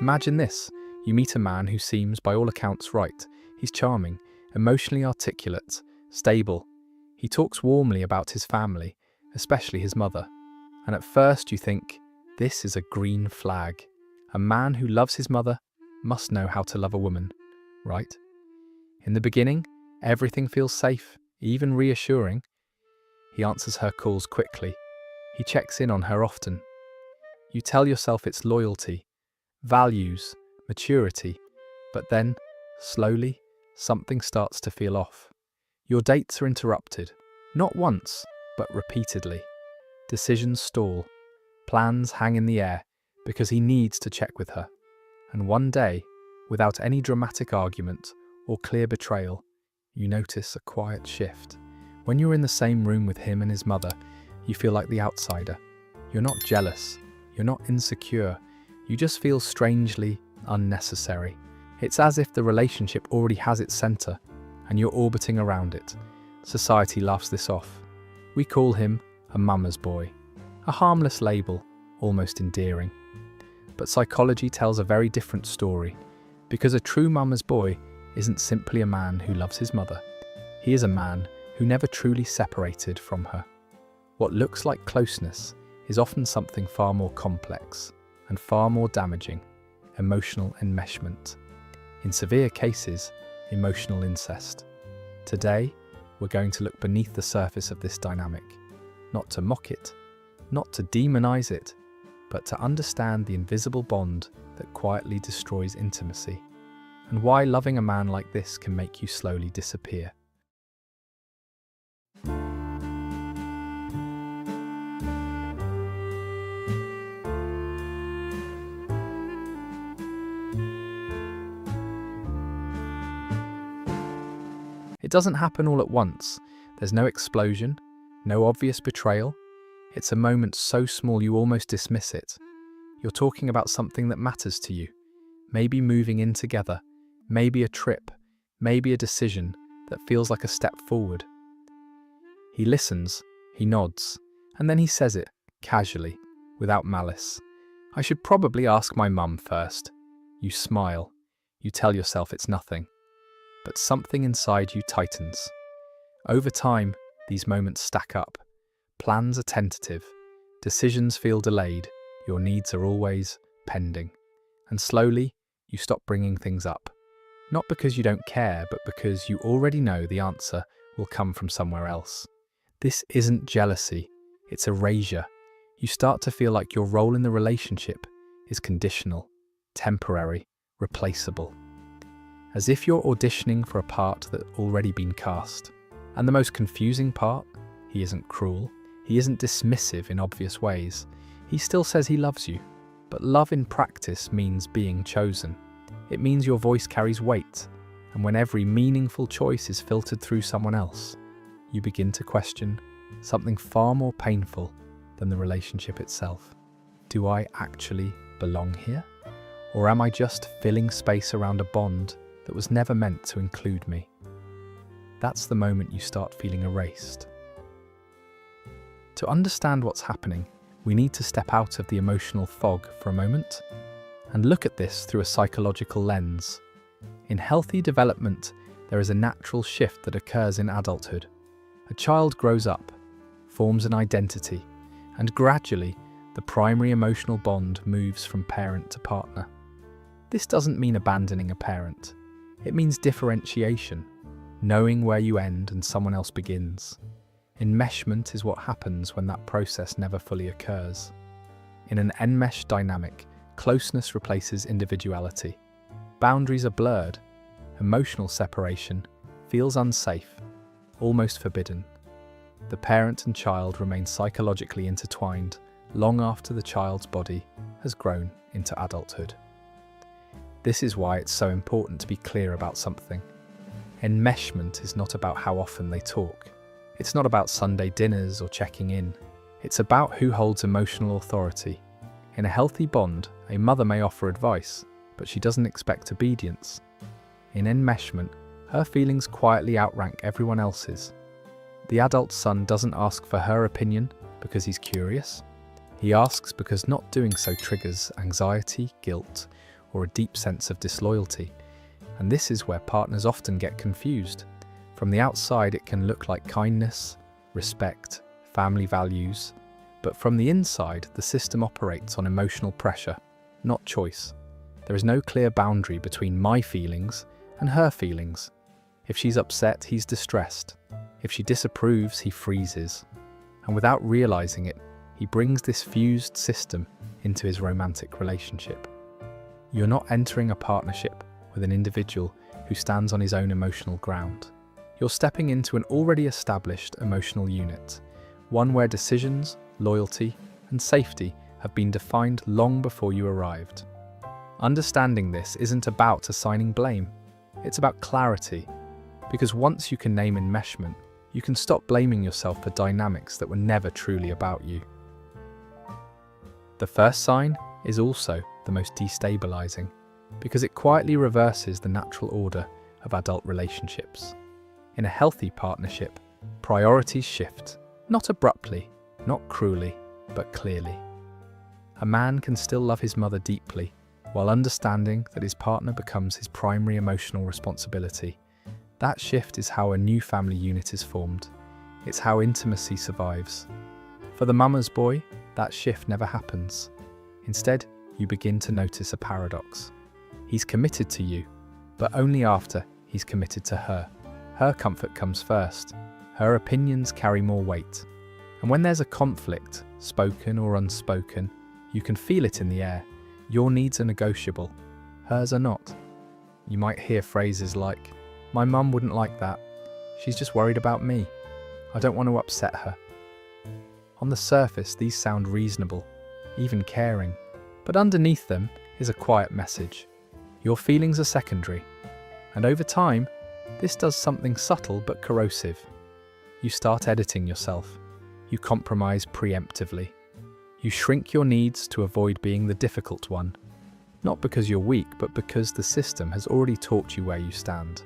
Imagine this. You meet a man who seems, by all accounts, right. He's charming, emotionally articulate, stable. He talks warmly about his family, especially his mother. And at first you think, this is a green flag. A man who loves his mother must know how to love a woman, right? In the beginning, everything feels safe, even reassuring. He answers her calls quickly. He checks in on her often. You tell yourself it's loyalty, values, maturity, but then, slowly, something starts to feel off. Your dates are interrupted, not once, but repeatedly. Decisions stall, plans hang in the air because he needs to check with her. And one day, without any dramatic argument or clear betrayal, you notice a quiet shift. When you're in the same room with him and his mother, you feel like the outsider. You're not jealous, you're not insecure, you just feel strangely unnecessary. It's as if the relationship already has its center and you're orbiting around it. Society laughs this off. We call him a mama's boy, a harmless label, almost endearing. But psychology tells a very different story, because a true mama's boy isn't simply a man who loves his mother. He is a man who never truly separated from her. What looks like closeness is often something far more complex and far more damaging: emotional enmeshment. In severe cases, emotional incest. Today, we're going to look beneath the surface of this dynamic, not to mock it, not to demonize it, but to understand the invisible bond that quietly destroys intimacy, and why loving a man like this can make you slowly disappear. It doesn't happen all at once. There's no explosion, no obvious betrayal. It's a moment so small you almost dismiss it. You're talking about something that matters to you. Maybe moving in together, maybe a trip, maybe a decision that feels like a step forward. He listens, he nods, and then he says it, casually, without malice. I should probably ask my mum first. You smile. You tell yourself it's nothing. But something inside you tightens. Over time, these moments stack up. Plans are tentative. Decisions feel delayed. Your needs are always pending. And slowly, you stop bringing things up. Not because you don't care, but because you already know the answer will come from somewhere else. This isn't jealousy, it's erasure. You start to feel like your role in the relationship is conditional, temporary, replaceable. As if you're auditioning for a part that's already been cast. And the most confusing part, he isn't cruel, he isn't dismissive in obvious ways. He still says he loves you, but love in practice means being chosen. It means your voice carries weight, and when every meaningful choice is filtered through someone else, you begin to question something far more painful than the relationship itself. Do I actually belong here? Or am I just filling space around a bond that was never meant to include me? That's the moment you start feeling erased. To understand what's happening, we need to step out of the emotional fog for a moment and look at this through a psychological lens. In healthy development, there is a natural shift that occurs in adulthood. A child grows up, forms an identity, and gradually, the primary emotional bond moves from parent to partner. This doesn't mean abandoning a parent. It means differentiation, knowing where you end and someone else begins. Enmeshment is what happens when that process never fully occurs. In an enmeshed dynamic, closeness replaces individuality. Boundaries are blurred. Emotional separation feels unsafe, almost forbidden. The parent and child remain psychologically intertwined long after the child's body has grown into adulthood. This is why it's so important to be clear about something. Enmeshment is not about how often they talk. It's not about Sunday dinners or checking in. It's about who holds emotional authority. In a healthy bond, a mother may offer advice, but she doesn't expect obedience. In enmeshment, her feelings quietly outrank everyone else's. The adult son doesn't ask for her opinion because he's curious. He asks because not doing so triggers anxiety, guilt, or a deep sense of disloyalty. And this is where partners often get confused. From the outside, it can look like kindness, respect, family values, but from the inside, the system operates on emotional pressure, not choice. There is no clear boundary between my feelings and her feelings. If she's upset, he's distressed. If she disapproves, he freezes. And without realizing it, he brings this fused system into his romantic relationship. You're not entering a partnership with an individual who stands on his own emotional ground. You're stepping into an already established emotional unit, one where decisions, loyalty, and safety have been defined long before you arrived. Understanding this isn't about assigning blame, it's about clarity, because once you can name enmeshment, you can stop blaming yourself for dynamics that were never truly about you. The first sign is also the most destabilizing, because it quietly reverses the natural order of adult relationships. In a healthy partnership, priorities shift, not abruptly, not cruelly, but clearly. A man can still love his mother deeply, while understanding that his partner becomes his primary emotional responsibility. That shift is how a new family unit is formed. It's how intimacy survives. For the mama's boy, that shift never happens. Instead, you begin to notice a paradox. He's committed to you, but only after he's committed to her. Her comfort comes first. Her opinions carry more weight. And when there's a conflict, spoken or unspoken, you can feel it in the air. Your needs are negotiable. Hers are not. You might hear phrases like, "My mum wouldn't like that. She's just worried about me. I don't want to upset her." On the surface, these sound reasonable, even caring, but underneath them is a quiet message. Your feelings are secondary, and over time, this does something subtle but corrosive. You start editing yourself. You compromise preemptively. You shrink your needs to avoid being the difficult one, not because you're weak, but because the system has already taught you where you stand.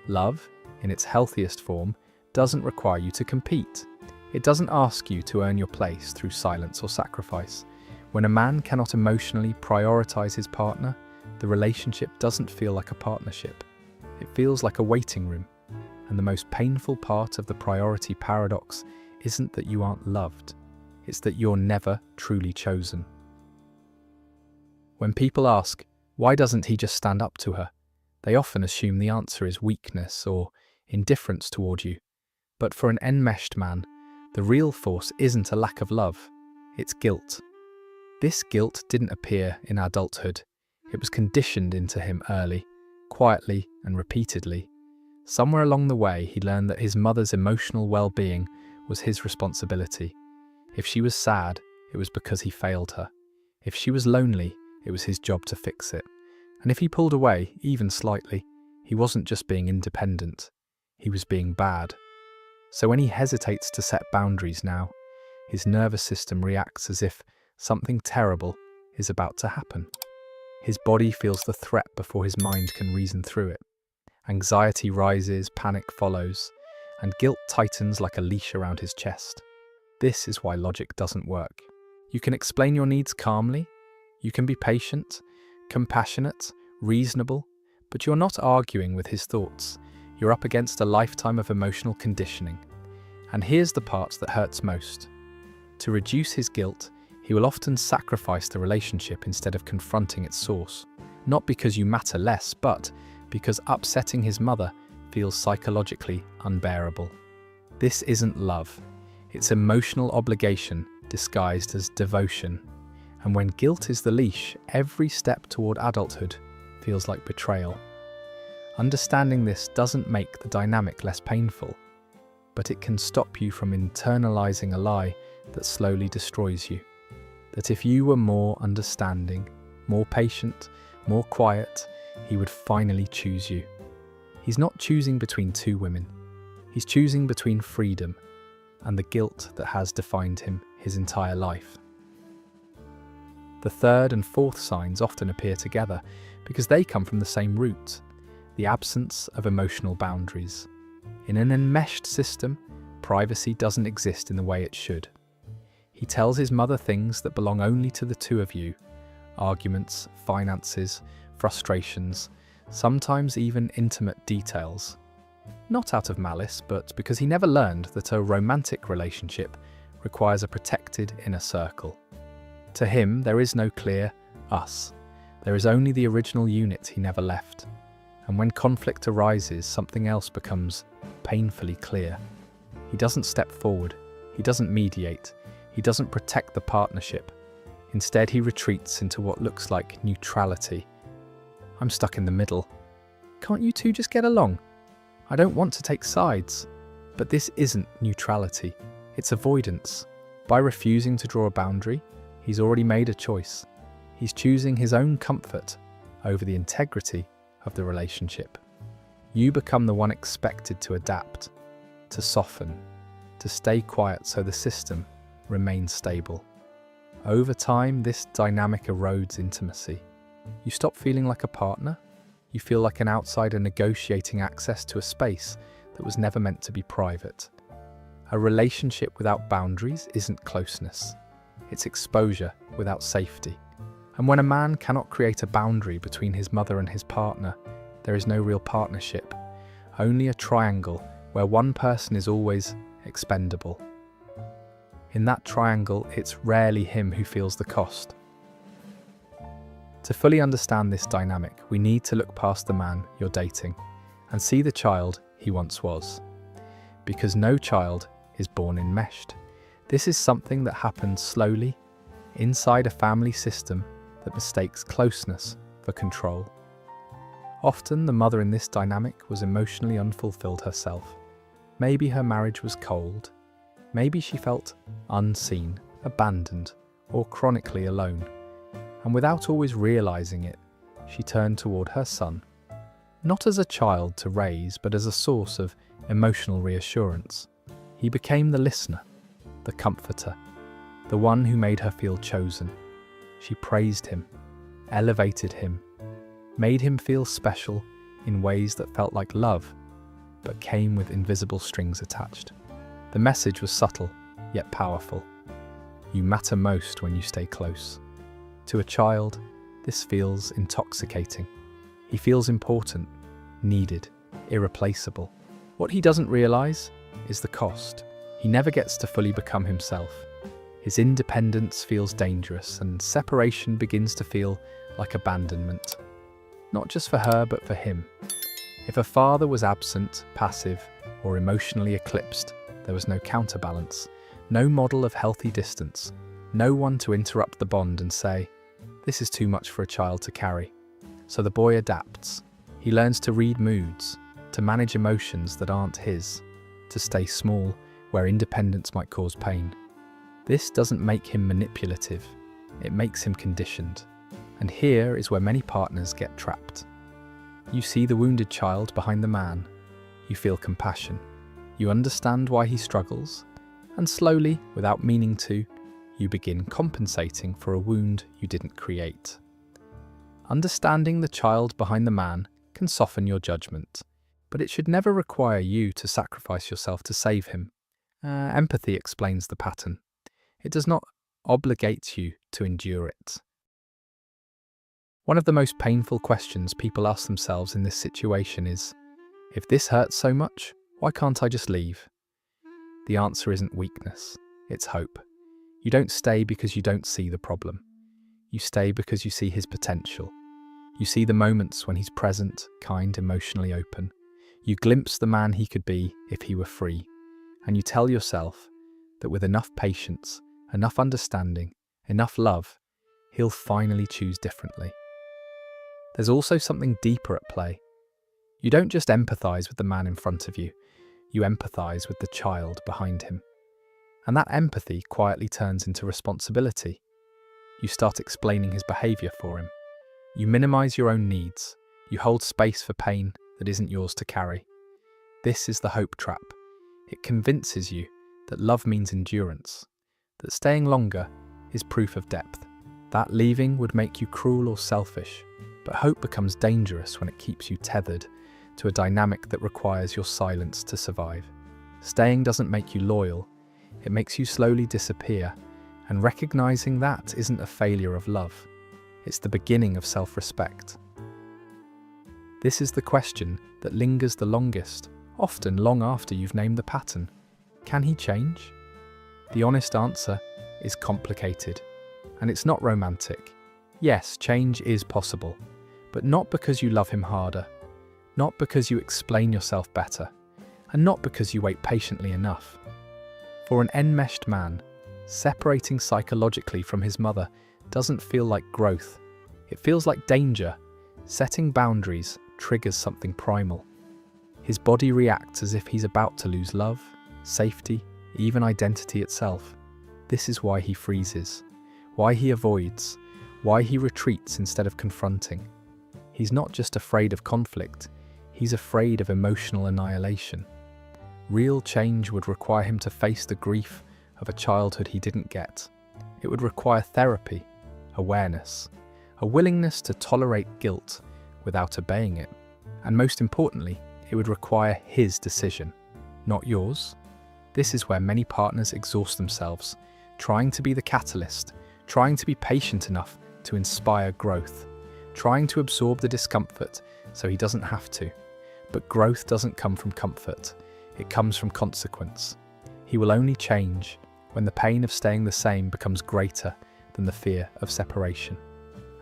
Love, in its healthiest form, doesn't require you to compete. It doesn't ask you to earn your place through silence or sacrifice. When a man cannot emotionally prioritize his partner, the relationship doesn't feel like a partnership. It feels like a waiting room. And the most painful part of the priority paradox isn't that you aren't loved. It's that you're never truly chosen. When people ask, why doesn't he just stand up to her? They often assume the answer is weakness or indifference toward you. But for an enmeshed man, the real force isn't a lack of love, it's guilt. This guilt didn't appear in adulthood. It was conditioned into him early, quietly and repeatedly. Somewhere along the way, he learned that his mother's emotional well-being was his responsibility. If she was sad, it was because he failed her. If she was lonely, it was his job to fix it. And if he pulled away, even slightly, he wasn't just being independent, he was being bad. So when he hesitates to set boundaries now, his nervous system reacts as if something terrible is about to happen. His body feels the threat before his mind can reason through it. Anxiety rises, panic follows, and guilt tightens like a leash around his chest. This is why logic doesn't work. You can explain your needs calmly, you can be patient, compassionate, reasonable, but you're not arguing with his thoughts. You're up against a lifetime of emotional conditioning. And here's the part that hurts most. To reduce his guilt, he will often sacrifice the relationship instead of confronting its source. Not because you matter less, but because upsetting his mother feels psychologically unbearable. This isn't love. It's emotional obligation disguised as devotion. And when guilt is the leash, every step toward adulthood feels like betrayal. Understanding this doesn't make the dynamic less painful, but it can stop you from internalizing a lie that slowly destroys you. That if you were more understanding, more patient, more quiet, he would finally choose you. He's not choosing between two women. He's choosing between freedom and the guilt that has defined him his entire life. The third and fourth signs often appear together because they come from the same root, the absence of emotional boundaries. In an enmeshed system, privacy doesn't exist in the way it should. He tells his mother things that belong only to the two of you: arguments, finances, frustrations, sometimes even intimate details. Not out of malice, but because he never learned that a romantic relationship requires a protected inner circle. To him, there is no clear us. There is only the original unit he never left. And when conflict arises, something else becomes painfully clear. He doesn't step forward. He doesn't mediate. He doesn't protect the partnership. Instead, he retreats into what looks like neutrality. I'm stuck in the middle. Can't you two just get along? I don't want to take sides. But this isn't neutrality. It's avoidance. By refusing to draw a boundary, he's already made a choice. He's choosing his own comfort over the integrity of the relationship. You become the one expected to adapt, to soften, to stay quiet so the system remains stable. Over time, this dynamic erodes intimacy. You stop feeling like a partner. You feel like an outsider negotiating access to a space that was never meant to be private. A relationship without boundaries isn't closeness. It's exposure without safety. And when a man cannot create a boundary between his mother and his partner, there is no real partnership, only a triangle where one person is always expendable. In that triangle, it's rarely him who feels the cost. To fully understand this dynamic, we need to look past the man you're dating and see the child he once was. Because no child is born enmeshed. This is something that happens slowly, inside a family system that mistakes closeness for control. Often, the mother in this dynamic was emotionally unfulfilled herself. Maybe her marriage was cold. Maybe she felt unseen, abandoned, or chronically alone. And without always realizing it, she turned toward her son. Not as a child to raise, but as a source of emotional reassurance. He became the listener, the comforter, the one who made her feel chosen. She praised him, elevated him, made him feel special in ways that felt like love, but came with invisible strings attached. The message was subtle, yet powerful. You matter most when you stay close. To a child, this feels intoxicating. He feels important, needed, irreplaceable. What he doesn't realize is the cost. He never gets to fully become himself. His independence feels dangerous, and separation begins to feel like abandonment. Not just for her, but for him. If a father was absent, passive, or emotionally eclipsed, there was no counterbalance, no model of healthy distance, no one to interrupt the bond and say, "This is too much for a child to carry." So the boy adapts. He learns to read moods, to manage emotions that aren't his, to stay small where independence might cause pain. This doesn't make him manipulative, it makes him conditioned. And here is where many partners get trapped. You see the wounded child behind the man. You feel compassion. You understand why he struggles. And slowly, without meaning to, you begin compensating for a wound you didn't create. Understanding the child behind the man can soften your judgment, but it should never require you to sacrifice yourself to save him. Empathy explains the pattern. It does not obligate you to endure it. One of the most painful questions people ask themselves in this situation is, if this hurts so much, why can't I just leave? The answer isn't weakness, it's hope. You don't stay because you don't see the problem. You stay because you see his potential. You see the moments when he's present, kind, emotionally open. You glimpse the man he could be if he were free. And you tell yourself that with enough patience, enough understanding, enough love, he'll finally choose differently. There's also something deeper at play. You don't just empathize with the man in front of you, you empathize with the child behind him. And that empathy quietly turns into responsibility. You start explaining his behavior for him. You minimize your own needs. You hold space for pain that isn't yours to carry. This is the hope trap. It convinces you that love means endurance, that staying longer is proof of depth. That leaving would make you cruel or selfish, but hope becomes dangerous when it keeps you tethered to a dynamic that requires your silence to survive. Staying doesn't make you loyal, it makes you slowly disappear, and recognizing that isn't a failure of love, it's the beginning of self-respect. This is the question that lingers the longest, often long after you've named the pattern. Can he change? The honest answer is complicated, and it's not romantic. Yes, change is possible, but not because you love him harder, not because you explain yourself better, and not because you wait patiently enough. For an enmeshed man, separating psychologically from his mother doesn't feel like growth. It feels like danger. Setting boundaries triggers something primal. His body reacts as if he's about to lose love, safety, even identity itself. This is why he freezes, why he avoids, why he retreats instead of confronting. He's not just afraid of conflict, he's afraid of emotional annihilation. Real change would require him to face the grief of a childhood he didn't get. It would require therapy, awareness, a willingness to tolerate guilt without obeying it. And most importantly, it would require his decision, not yours. This is where many partners exhaust themselves, trying to be the catalyst, trying to be patient enough to inspire growth, trying to absorb the discomfort so he doesn't have to. But growth doesn't come from comfort, it comes from consequence. He will only change when the pain of staying the same becomes greater than the fear of separation.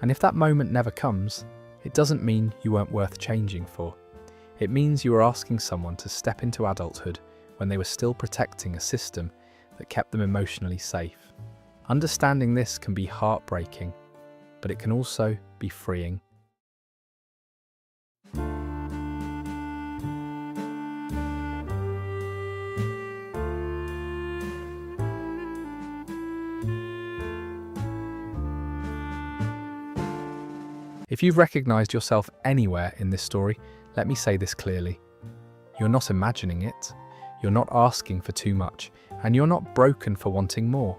And if that moment never comes, it doesn't mean you weren't worth changing for. It means you were asking someone to step into adulthood when they were still protecting a system that kept them emotionally safe. Understanding this can be heartbreaking, but it can also be freeing. If you've recognized yourself anywhere in this story, let me say this clearly. You're not imagining it, you're not asking for too much, and you're not broken for wanting more.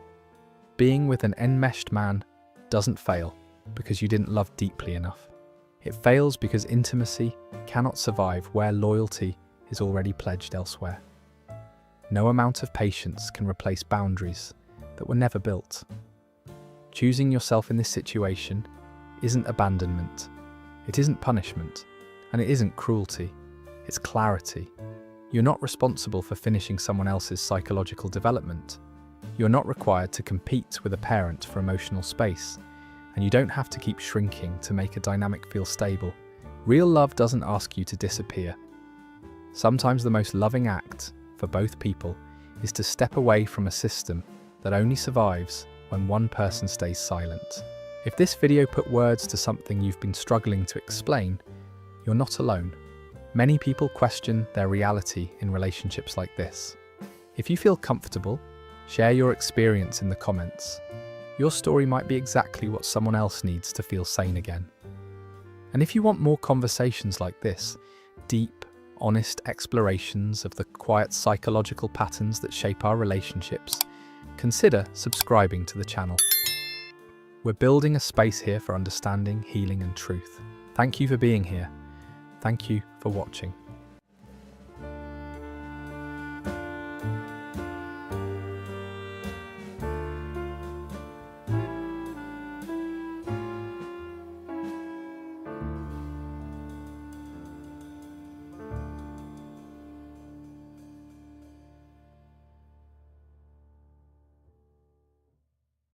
Being with an enmeshed man doesn't fail because you didn't love deeply enough. It fails because intimacy cannot survive where loyalty is already pledged elsewhere. No amount of patience can replace boundaries that were never built. Choosing yourself in this situation isn't abandonment, it isn't punishment, and it isn't cruelty, it's clarity. You're not responsible for finishing someone else's psychological development. You're not required to compete with a parent for emotional space, and you don't have to keep shrinking to make a dynamic feel stable. Real love doesn't ask you to disappear. Sometimes the most loving act for both people is to step away from a system that only survives when one person stays silent. If this video put words to something you've been struggling to explain, you're not alone. Many people question their reality in relationships like this. If you feel comfortable, share your experience in the comments. Your story might be exactly what someone else needs to feel sane again. And if you want more conversations like this, deep, honest explorations of the quiet psychological patterns that shape our relationships, consider subscribing to the channel. We're building a space here for understanding, healing, and truth. Thank you for being here. Thank you for watching.